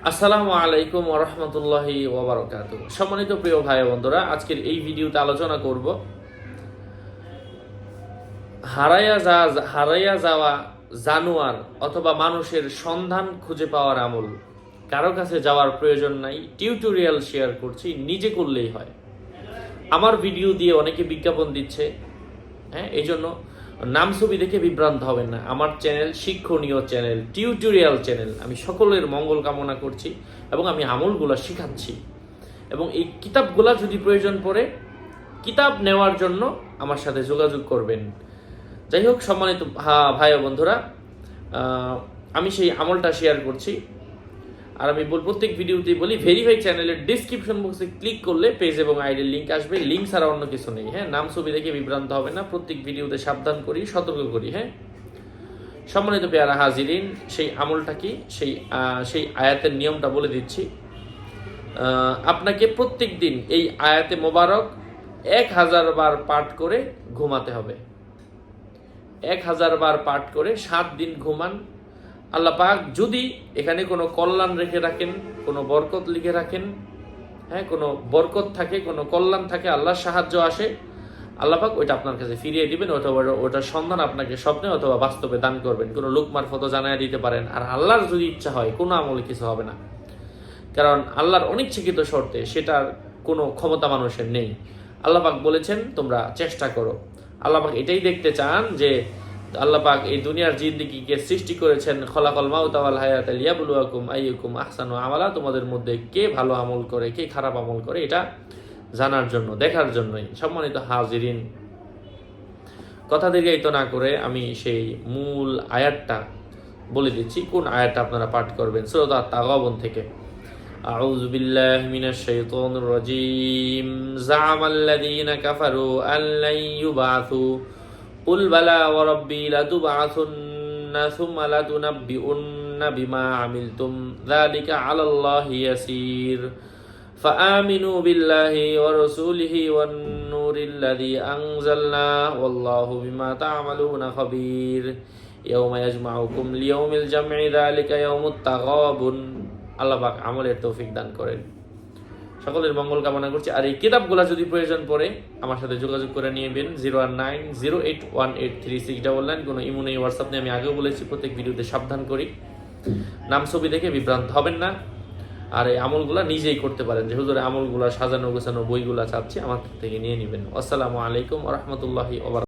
আসসালামু আলাইকুম ওয়া রাহমাতুল্লাহি ওয়া বারাকাতুহু। সম্মানিত প্রিয় ভাই বন্ধুরা, আজকের এই ভিডিওতে আলোচনা করব হারাইয়া যাওয়া জানোয়ার অথবা মানুষের সন্ধান খুঁজে পাওয়ার আমল। কারো কাছে যাওয়ার প্রয়োজন নাই, টিউটোরিয়াল শেয়ার করছি, নিজে করলেই হয়। আমার ভিডিও দিয়ে অনেকে বিজ্ঞাপন দিচ্ছে, এই জন্য নাম ছবি দেখে বিভ্রান্ত হবেন না। আমার চ্যানেল শিক্ষণীয় চ্যানেল, টিউটোরিয়াল চ্যানেল। আমি সকলের মঙ্গল কামনা করছি এবং আমি আমলগুলো শিখাচ্ছি। এবং এই কিতাবগুলা যদি প্রয়োজন পড়ে, কিতাব নেওয়ার জন্য আমার সাথে যোগাযোগ করবেন। যাই হোক, সম্মানিত ভাই ও বন্ধুরা, আমি সেই আমলটা শেয়ার করছি। আর আমি প্রত্যেক ভিডিওতেই বলি, ভেরিফাই চ্যানেলের ডিসক্রিপশন বক্সে ক্লিক করলে পেজ এবং আইডির লিঙ্ক আসবে। লিঙ্ক ছাড়া অন্য কিছু নেই। নাম ছবি দেখে বিভ্রান্ত হবে না। প্রত্যেক ভিডিওতে সাবধান করি, সতর্ক করি। সম্মানিত পেয়ারা হাজিরিন, সেই আমলটা কি, সেই আয়াতের নিয়মটা বলে দিচ্ছি। আপনাকে প্রত্যেক দিন এই আয়াতে মোবারক 1000 বার পাঠ করে ঘুমাতে হবে। 1000 বার পাঠ করে 7 দিন ঘুমান। আল্লাহ পাক যদি এখানে কোনো কল্যাণ রেখে রাখেন, কোনো বরকত লিখে রাখেন, কোনো বরকত থাকে, কোনো কল্যাণ থাকে, আল্লাহর সাহায্য আসে, আল্লাহ পাক ওইটা আপনার কাছে ফিরিয়ে দিবেন। ওটার সন্ধান আপনাকে স্বপ্নে অথবা বাস্তবে দান করবেন। কোনো লোক মারফত জানায় দিতে পারেন। আর আল্লাহর যদি ইচ্ছা হয়, কোনো আমলে কিছু হবে না, কারণ আল্লাহর অনিচ্ছাকৃত শর্তে সেটার কোনো ক্ষমতা মানুষের নেই। আল্লাহ পাক বলেছেন তোমরা চেষ্টা করো। আল্লাহ পাক এটাই দেখতে চান যে আল্লাহ পাক এই দুনিয়ার জিন্দেগিকে সৃষ্টি করেছেন খলাকাল মাউতা ওয়াল হায়াতা লিয়াবলুয়াকুম আইয়ুকুম আহসানু আমালা। তোমাদের মধ্যে কে ভালো আমল করে, কে খারাপ আমল করে, এটা জানার জন্য, দেখার জন্যই। সম্মানিত হাজিরিন, কথা দীর্ঘায়িত না করে আমি সেই মূল আয়াতটা বলে দিচ্ছি। কোন আয়াতটা আপনারা পাঠ করবেন? সূরা আত-তাগাবুন থেকে। আউযু বিল্লাহি মিনাশ শাইতানির রাজীম। যা'মাল্লাযীনা কাফারু আল্লান ইউবাসু কুল বালা ওয়া রাব্বি লাতুবআসুন্না সুম্মা লাতুনাব্বিউন্না বিমা আমিলতুম যালিকা আলাল্লাহি ইয়াসীর ফাআমিনু বিল্লাহি ওয়া রাসূলিহি ওয়ান নূরিল্লাযী আনজালনা ওয়াল্লাহু বিমা তা'মালুনা খাবীর ইয়াওমা ইয়াজমাউকুম লিয়াউমিল জাম'i যালিকা ইয়াউমুত তাগাবুন। আল্লাহ পাক আমলের তৌফিক দান করেন। সকলের মঙ্গল কামনা করছি। আর এই কিতাবগুলো যদি প্রয়োজন পড়ে আমার সাথে যোগাযোগ করে নিয়েবেন। 01908183699। কোনো ইমো নেই, হোয়াটসঅ্যাপ নেই। আমি আগেও বলেছি, প্রত্যেক ভিডিওতে সাবধান করি। নাম ছবি দেখে বিভ্রান্ত হবেন না। আর এই আমলগুলা নিজেই করতে পারেন। যে হুজুর আমলগুলা সাজানো গোছানো বইগুলা চাচ্ছি, আমার থেকে নিয়ে নেবেন। আসসালামু আলাইকুম ওয়া রাহমাতুল্লাহি ওয়া বারাকাতুহু।